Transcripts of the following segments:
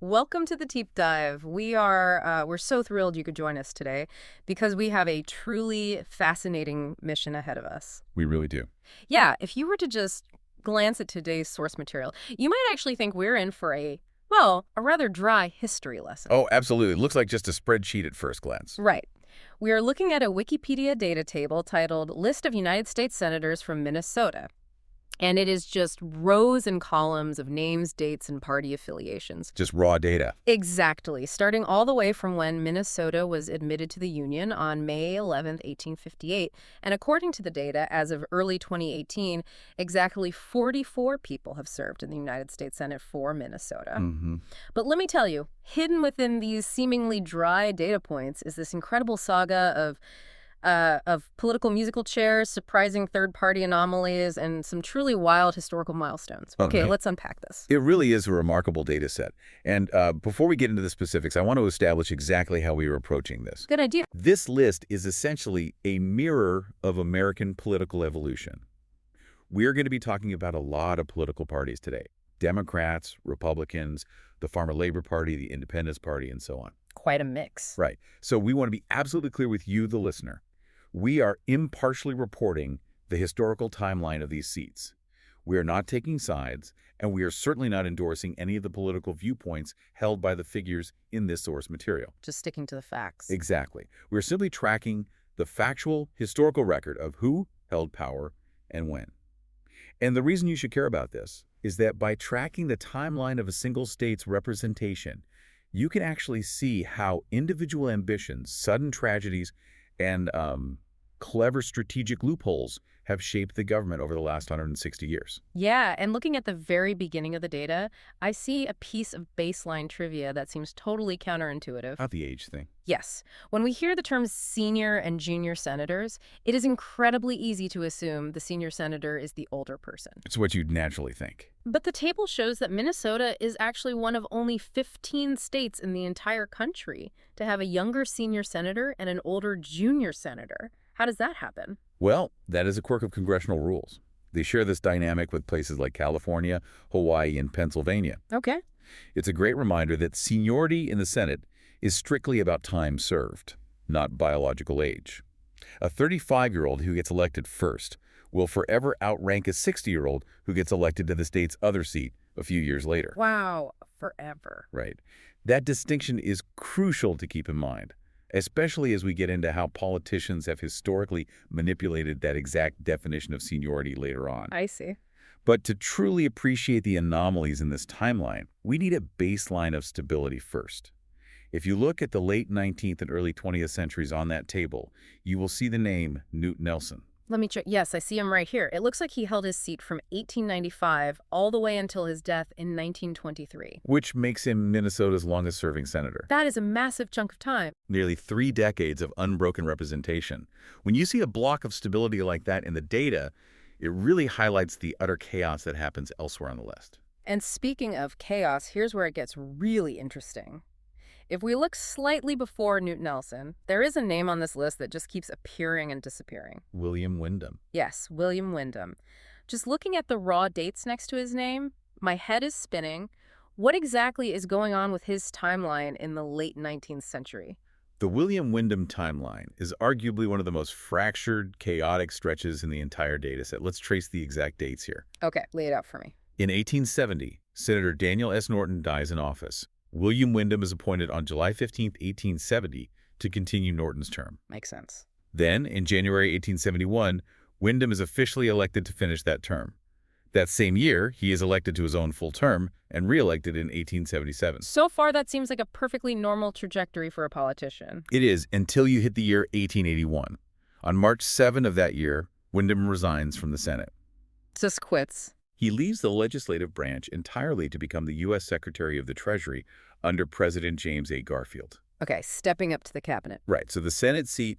Welcome to the Deep Dive. We're so thrilled you could join us today because we have a truly fascinating mission ahead of us. We really do. Yeah, if you were to just glance at today's source material, you might actually think we're in for a rather dry history lesson. Oh, absolutely. It looks like just a spreadsheet at first glance. Right. We are looking at a Wikipedia data table titled List of United States Senators from Minnesota. And it is just rows and columns of names, dates, and party affiliations. Just raw data. Exactly, starting all the way from when Minnesota was admitted to the Union on May 11th, 1858. And according to the data, as of early 2018, exactly 44 people have served in the United States Senate for Minnesota. But let me tell you, hidden within these seemingly dry data points is this incredible saga of political musical chairs, surprising third-party anomalies, and some truly wild historical milestones. Okay, let's unpack this. It really is a remarkable data set. And before we get into the specifics, I want to establish exactly how we are approaching this. Good idea. This list is essentially a mirror of American political evolution. We're going to be talking about a lot of political parties today. Democrats, Republicans, the Farmer Labor Party, the Independence Party, and so on. Quite a mix. Right. So we want to be absolutely clear with you, the listener. We are impartially reporting the historical timeline of these seats. We are not taking sides, and we are certainly not endorsing any of the political viewpoints held by the figures in this source material. Just sticking to the facts. Exactly. We're simply tracking the factual historical record of who held power and when. And the reason you should care about this is that by tracking the timeline of a single state's representation, you can actually see how individual ambitions, sudden tragedies, and clever strategic loopholes have shaped the government over the last 160 years. Yeah, and looking at the very beginning of the data, I see a piece of baseline trivia that seems totally counterintuitive. Not the age thing. Yes. When we hear the terms senior and junior senators, it is incredibly easy to assume the senior senator is the older person. It's what you'd naturally think. But the table shows that Minnesota is actually one of only 15 states in the entire country to have a younger senior senator and an older junior senator. How does that happen? Well, that is a quirk of congressional rules. They share this dynamic with places like California, Hawaii, and Pennsylvania. Okay. It's a great reminder that seniority in the Senate is strictly about time served, not biological age. A 35-year-old who gets elected first will forever outrank a 60-year-old who gets elected to the state's other seat a few years later. Wow, forever. Right. That distinction is crucial to keep in mind, especially as we get into how politicians have historically manipulated that exact definition of seniority later on. I see. But to truly appreciate the anomalies in this timeline, we need a baseline of stability first. If you look at the late 19th and early 20th centuries on that table, you will see the name Knute Nelson. Let me check. Yes, I see him right here. It looks like he held his seat from 1895 all the way until his death in 1923. Which makes him Minnesota's longest-serving senator. That is a massive chunk of time. Nearly 3 decades of unbroken representation. When you see a block of stability like that in the data, it really highlights the utter chaos that happens elsewhere on the list. And speaking of chaos, here's where it gets really interesting. If we look slightly before Knute Nelson, there is a name on this list that just keeps appearing and disappearing. William Windom. Yes, William Windom. Just looking at the raw dates next to his name, my head is spinning. What exactly is going on with his timeline in the late 19th century? The William Windom timeline is arguably one of the most fractured, chaotic stretches in the entire dataset. Let's trace the exact dates here. Okay, lay it out for me. In 1870, Senator Daniel S. Norton dies in office. William Windom is appointed on July 15, 1870, to continue Norton's term. Makes sense. Then, in January 1871, Windom is officially elected to finish that term. That same year, he is elected to his own full term and re-elected in 1877. So far, that seems like a perfectly normal trajectory for a politician. It is, until you hit the year 1881. On March 7 of that year, Windom resigns from the Senate. Just quits. He leaves the legislative branch entirely to become the U.S. Secretary of the Treasury under President James A. Garfield. Okay, stepping up to the cabinet. Right, so the Senate seat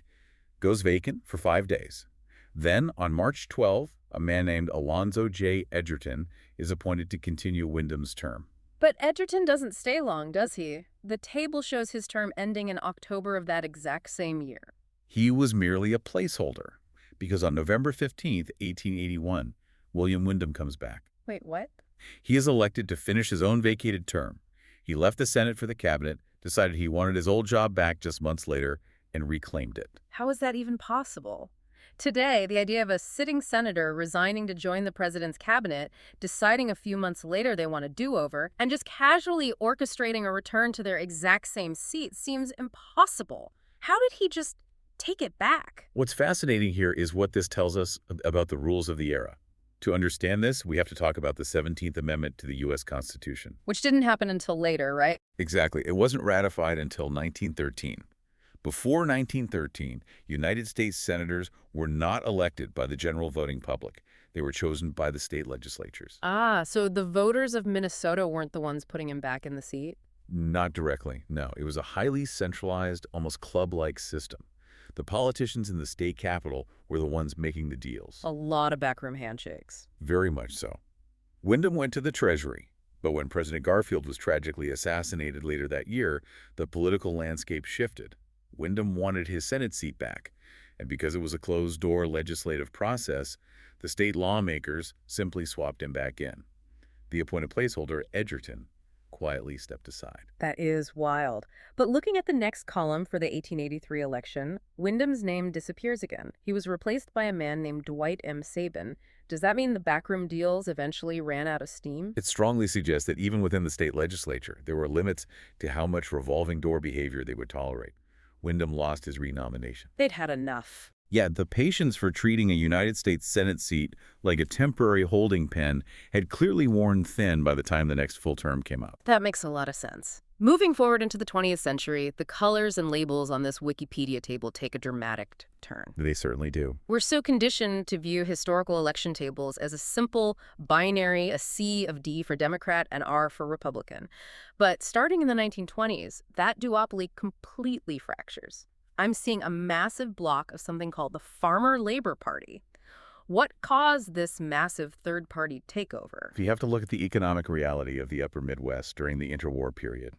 goes vacant for 5 days. Then, on March 12, a man named Alonzo J. Edgerton is appointed to continue Windom's term. But Edgerton doesn't stay long, does he? The table shows his term ending in October of that exact same year. He was merely a placeholder, because on November 15, 1881, William Windom comes back. Wait, what? He is elected to finish his own vacated term. He left the Senate for the cabinet, decided he wanted his old job back just months later, and reclaimed it. How is that even possible? Today, the idea of a sitting senator resigning to join the president's cabinet, deciding a few months later they want a do-over, and just casually orchestrating a return to their exact same seat seems impossible. How did he just take it back? What's fascinating here is what this tells us about the rules of the era. To understand this, we have to talk about the 17th Amendment to the U.S. Constitution. Which didn't happen until later, right? Exactly. It wasn't ratified until 1913. Before 1913, United States senators were not elected by the general voting public. They were chosen by the state legislatures. Ah, so the voters of Minnesota weren't the ones putting him back in the seat? Not directly, no. It was a highly centralized, almost club-like system. The politicians in the state capitol were the ones making the deals. A lot of backroom handshakes. Very much so. Wyndham went to the Treasury, but when President Garfield was tragically assassinated later that year, the political landscape shifted. Wyndham wanted his Senate seat back, and because it was a closed-door legislative process, the state lawmakers simply swapped him back in. The appointed placeholder, Edgerton, quietly stepped aside. That is wild. But looking at the next column for the 1883 election, Wyndham's name disappears again. He was replaced by a man named Dwight M. Sabin. Does that mean the backroom deals eventually ran out of steam? It strongly suggests that even within the state legislature, there were limits to how much revolving door behavior they would tolerate. Wyndham lost his renomination. They'd had enough. Yeah, the patience for treating a United States Senate seat like a temporary holding pen had clearly worn thin by the time the next full term came up. That makes a lot of sense. Moving forward into the 20th century, the colors and labels on this Wikipedia table take a dramatic turn. They certainly do. We're so conditioned to view historical election tables as a simple binary, a C of D for Democrat and R for Republican. But starting in the 1920s, that duopoly completely fractures. I'm seeing a massive block of something called the Farmer Labor Party. What caused this massive third-party takeover? You have to look at the economic reality of the upper Midwest during the interwar period.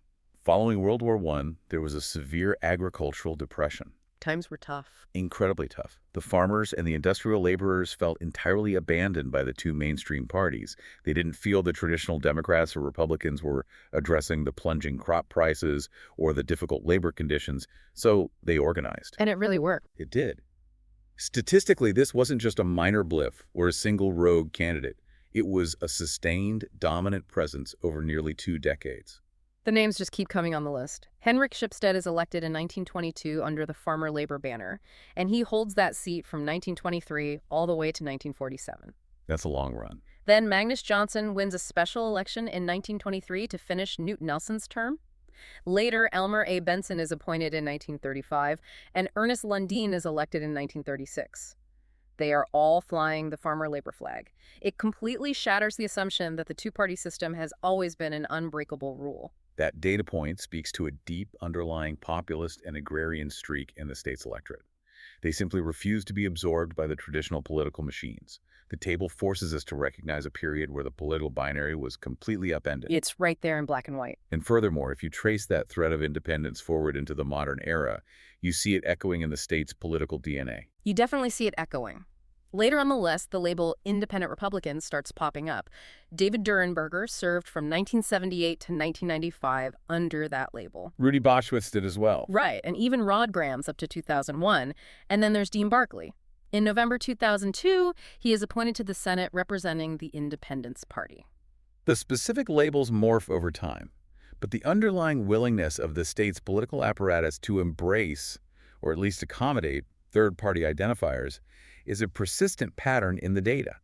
Following World War I, there was a severe agricultural depression. Times were tough. Incredibly tough. The farmers and the industrial laborers felt entirely abandoned by the two mainstream parties. They didn't feel the traditional Democrats or Republicans were addressing the plunging crop prices or the difficult labor conditions, so they organized. And it really worked. It did. Statistically, this wasn't just a minor blip or a single rogue candidate. It was a sustained, dominant presence over nearly 2 decades. The names just keep coming on the list. Henrik Shipstead is elected in 1922 under the Farmer Labor banner, and he holds that seat from 1923 all the way to 1947. That's a long run. Then Magnus Johnson wins a special election in 1923 to finish Knute Nelson's term. Later, Elmer A. Benson is appointed in 1935, and Ernest Lundin is elected in 1936. They are all flying the Farmer Labor flag. It completely shatters the assumption that the two-party system has always been an unbreakable rule. That data point speaks to a deep underlying populist and agrarian streak in the state's electorate. They simply refuse to be absorbed by the traditional political machines. The table forces us to recognize a period where the political binary was completely upended. It's right there in black and white. And furthermore, if you trace that thread of independence forward into the modern era, you see it echoing in the state's political DNA. You definitely see it echoing. Later on the list, the label Independent Republican starts popping up. David Durenberger served from 1978 to 1995 under that label. Rudy Boschwitz did as well. Right, and even Rod Graham's up to 2001. And then there's Dean Barkley. In November 2002, he is appointed to the Senate representing the Independence Party. The specific labels morph over time, but the underlying willingness of the state's political apparatus to embrace, or at least accommodate, third-party identifiers is a persistent pattern in the data.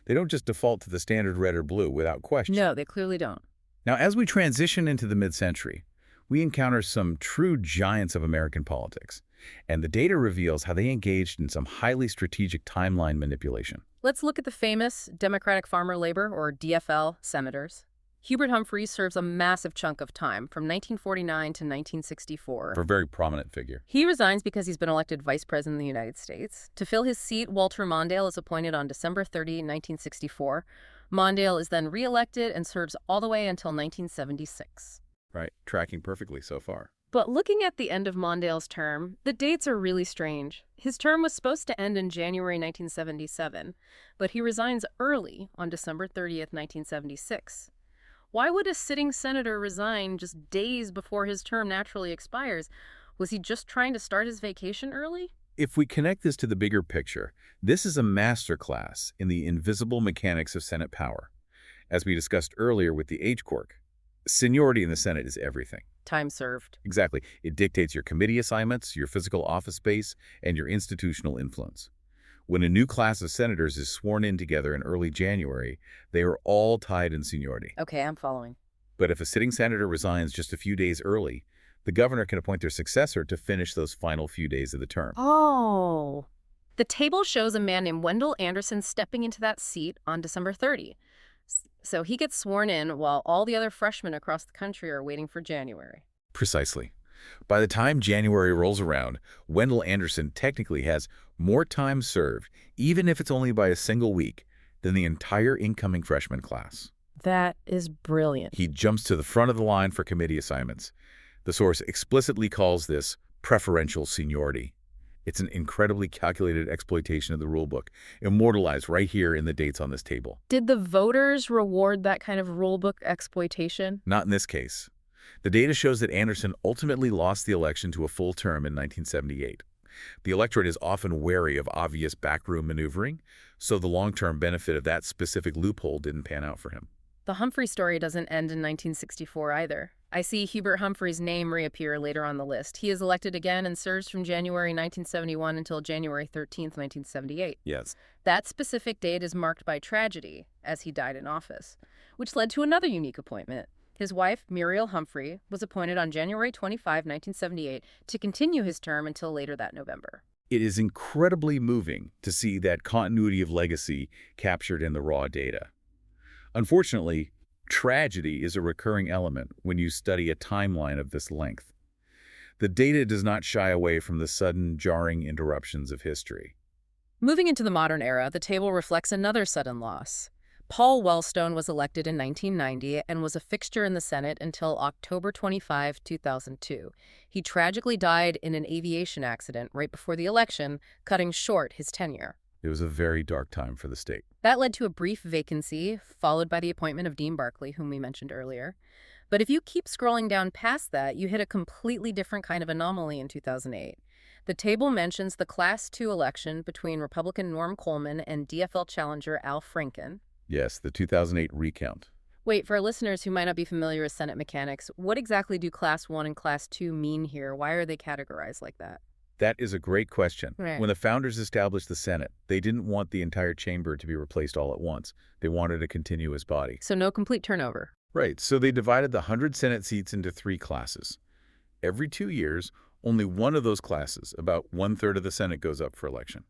They don't just default to the standard red or blue without question. No, they clearly don't. Now, as we transition into the mid-century, we encounter some true giants of American politics, and the data reveals how they engaged in some highly strategic timeline manipulation. Let's look at the famous Democratic Farmer Labor, or DFL, senators. Hubert Humphreys serves a massive chunk of time, from 1949 to 1964. For a very prominent figure. He resigns because he's been elected vice president of the United States. To fill his seat, Walter Mondale is appointed on December 30, 1964. Mondale is then re-elected and serves all the way until 1976. Right, tracking perfectly so far. But looking at the end of Mondale's term, the dates are really strange. His term was supposed to end in January 1977, but he resigns early on December 30th, 1976. Why would a sitting senator resign just days before his term naturally expires? Was he just trying to start his vacation early? If we connect this to the bigger picture, this is a masterclass in the invisible mechanics of Senate power. As we discussed earlier with the age quirk, seniority in the Senate is everything. Time served. Exactly. It dictates your committee assignments, your physical office space, and your institutional influence. When a new class of senators is sworn in together in early January, they are all tied in seniority. Okay, I'm following. But if a sitting senator resigns just a few days early, the governor can appoint their successor to finish those final few days of the term. Oh. The table shows a man named Wendell Anderson stepping into that seat on December 30. So he gets sworn in while all the other freshmen across the country are waiting for January. Precisely. By the time January rolls around, Wendell Anderson technically has more time served, even if it's only by a single week, than the entire incoming freshman class. That is brilliant. He jumps to the front of the line for committee assignments. The source explicitly calls this preferential seniority. It's an incredibly calculated exploitation of the rulebook, immortalized right here in the dates on this table. Did the voters reward that kind of rulebook exploitation? Not in this case. The data shows that Anderson ultimately lost the election to a full term in 1978. The electorate is often wary of obvious backroom maneuvering, so the long-term benefit of that specific loophole didn't pan out for him. The Humphrey story doesn't end in 1964 either. I see Hubert Humphrey's name reappear later on the list. He is elected again and serves from January 1971 until January 13th, 1978. Yes. That specific date is marked by tragedy, as he died in office, which led to another unique appointment. His wife, Muriel Humphrey, was appointed on January 25, 1978, to continue his term until later that November. It is incredibly moving to see that continuity of legacy captured in the raw data. Unfortunately, tragedy is a recurring element when you study a timeline of this length. The data does not shy away from the sudden, jarring interruptions of history. Moving into the modern era, the table reflects another sudden loss. Paul Wellstone was elected in 1990 and was a fixture in the Senate until October 25, 2002. He tragically died in an aviation accident right before the election, cutting short his tenure. It was a very dark time for the state. That led to a brief vacancy, followed by the appointment of Dean Barkley, whom we mentioned earlier. But if you keep scrolling down past that, you hit a completely different kind of anomaly in 2008. The table mentions the Class II election between Republican Norm Coleman and DFL challenger Al Franken. Yes, the 2008 recount. Wait, for our listeners who might not be familiar with Senate mechanics, what exactly do Class I and Class II mean here? Why are they categorized like that? That is a great question. Right. When the founders established the Senate, they didn't want the entire chamber to be replaced all at once. They wanted a continuous body. So no complete turnover. Right, so they divided the 100 Senate seats into 3 classes. Every 2 years, only one of those classes, about 1/3 of the Senate, goes up for election.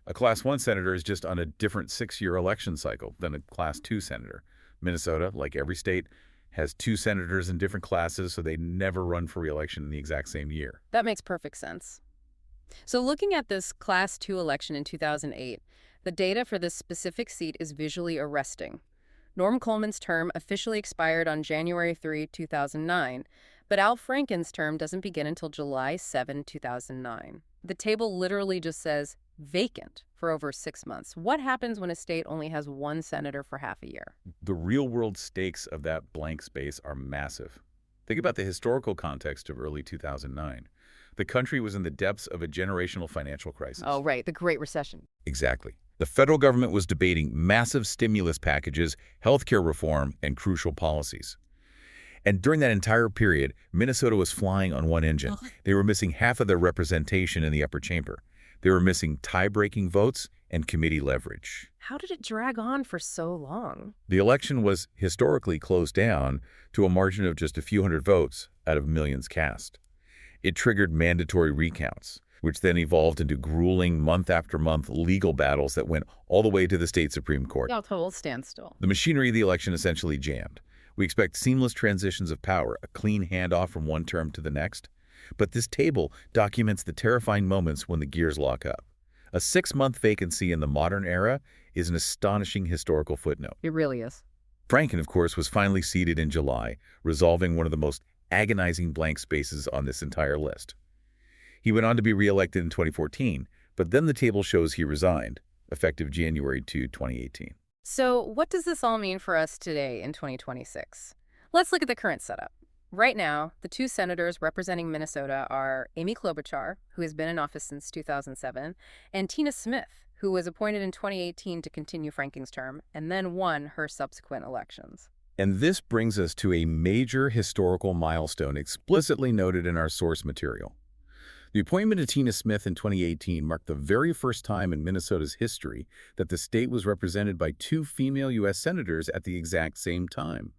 A Class I senator is just on a different 6-year election cycle than a Class II senator. Minnesota, like every state, has 2 senators in different classes, so they never run for re-election in the exact same year. That makes perfect sense. So looking at this Class II election in 2008, the data for this specific seat is visually arresting. Norm Coleman's term officially expired on January 3, 2009, but Al Franken's term doesn't begin until July 7, 2009. The table literally just says vacant for over 6 months. What happens when a state only has one senator for half a year? The real-world stakes of that blank space are massive. Think about the historical context of early 2009. The country was in the depths of a generational financial crisis. Oh, right, the Great Recession. Exactly. The federal government was debating massive stimulus packages, healthcare reform, and crucial policies. And during that entire period, Minnesota was flying on one engine. They were missing half of their representation in the upper chamber. They were missing tie-breaking votes and committee leverage. How did it drag on for so long? The election was historically closed down to a margin of just a few hundred votes out of millions cast. It triggered mandatory recounts, which then evolved into grueling month-after-month legal battles that went all the way to the state Supreme Court. Yeah, total standstill. The machinery of the election essentially jammed. We expect seamless transitions of power, a clean handoff from one term to the next. But this table documents the terrifying moments when the gears lock up. A 6-month vacancy in the modern era is an astonishing historical footnote. It really is. Franken, of course, was finally seated in July, resolving one of the most agonizing blank spaces on this entire list. He went on to be re-elected in 2014, but then the table shows he resigned, effective January 2, 2018. So what does this all mean for us today in 2026? Let's look at the current setup. Right now, the two senators representing Minnesota are Amy Klobuchar, who has been in office since 2007, and Tina Smith, who was appointed in 2018 to continue Franking's term and then won her subsequent elections. And this brings us to a major historical milestone explicitly noted in our source material. The appointment of Tina Smith in 2018 marked the very first time in Minnesota's history that the state was represented by two female U.S. senators at the exact same time.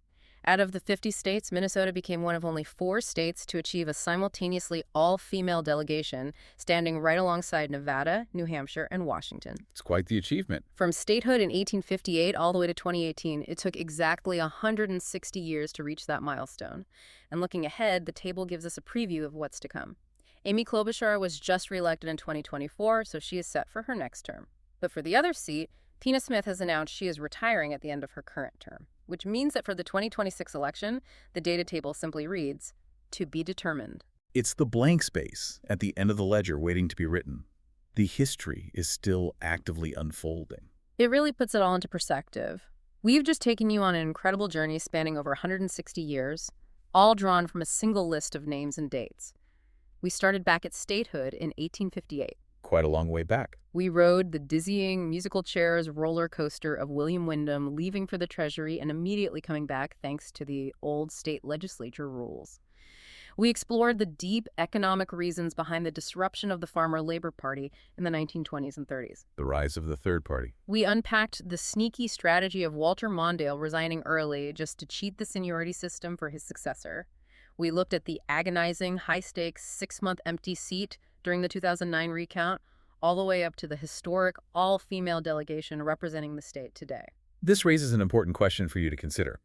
Out of the 50 states, Minnesota became one of only 4 states to achieve a simultaneously all-female delegation, standing right alongside Nevada, New Hampshire, and Washington. It's quite the achievement. From statehood in 1858 all the way to 2018, it took exactly 160 years to reach that milestone. And looking ahead, the table gives us a preview of what's to come. Amy Klobuchar was just reelected in 2024, so she is set for her next term. But for the other seat, Tina Smith has announced she is retiring at the end of her current term, which means that for the 2026 election, the data table simply reads, "To be determined." It's the blank space at the end of the ledger waiting to be written. The history is still actively unfolding. It really puts it all into perspective. We've just taken you on an incredible journey spanning over 160 years, all drawn from a single list of names and dates. We started back at statehood in 1858. Quite a long way back. We rode the dizzying musical chairs roller coaster of William Windom leaving for the Treasury and immediately coming back thanks to the old state legislature rules. We explored the deep economic reasons behind the disruption of the Farmer Labor Party in the 1920s and 30s. The rise of the third party. We unpacked the sneaky strategy of Walter Mondale resigning early just to cheat the seniority system for his successor. We looked at the agonizing, high-stakes, 6-month empty seat during the 2009 recount, all the way up to the historic all-female delegation representing the state today. This raises an important question for you to consider.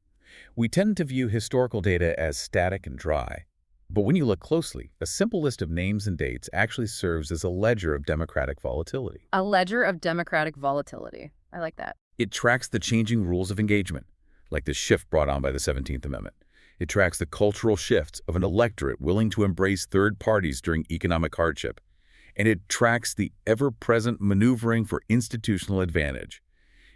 We tend to view historical data as static and dry. But when you look closely, a simple list of names and dates actually serves as a ledger of democratic volatility. A ledger of democratic volatility. I like that. It tracks the changing rules of engagement, like the shift brought on by the 17th Amendment. It tracks the cultural shifts of an electorate willing to embrace third parties during economic hardship. And it tracks the ever-present maneuvering for institutional advantage.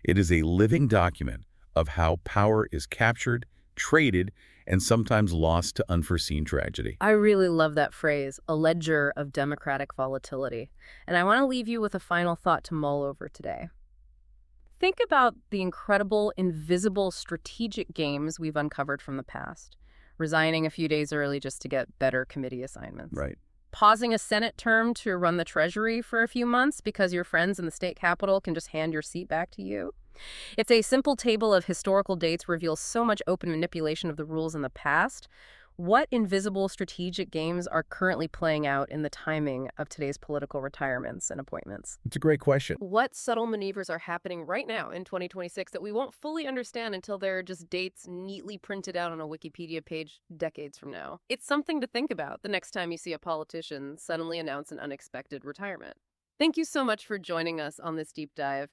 It is a living document of how power is captured, traded, and sometimes lost to unforeseen tragedy. I really love that phrase, a ledger of democratic volatility. And I want to leave you with a final thought to mull over today. Think about the incredible, invisible, strategic games we've uncovered from the past. Resigning a few days early just to get better committee assignments. Right. Pausing a Senate term to run the Treasury for a few months because your friends in the state capitol can just hand your seat back to you. If a simple table of historical dates reveals so much open manipulation of the rules in the past, what invisible strategic games are currently playing out in the timing of today's political retirements and appointments? It's a great question. What subtle maneuvers are happening right now in 2026 that we won't fully understand until they're just dates neatly printed out on a Wikipedia page decades from now? It's something to think about the next time you see a politician suddenly announce an unexpected retirement. Thank you so much for joining us on this deep dive.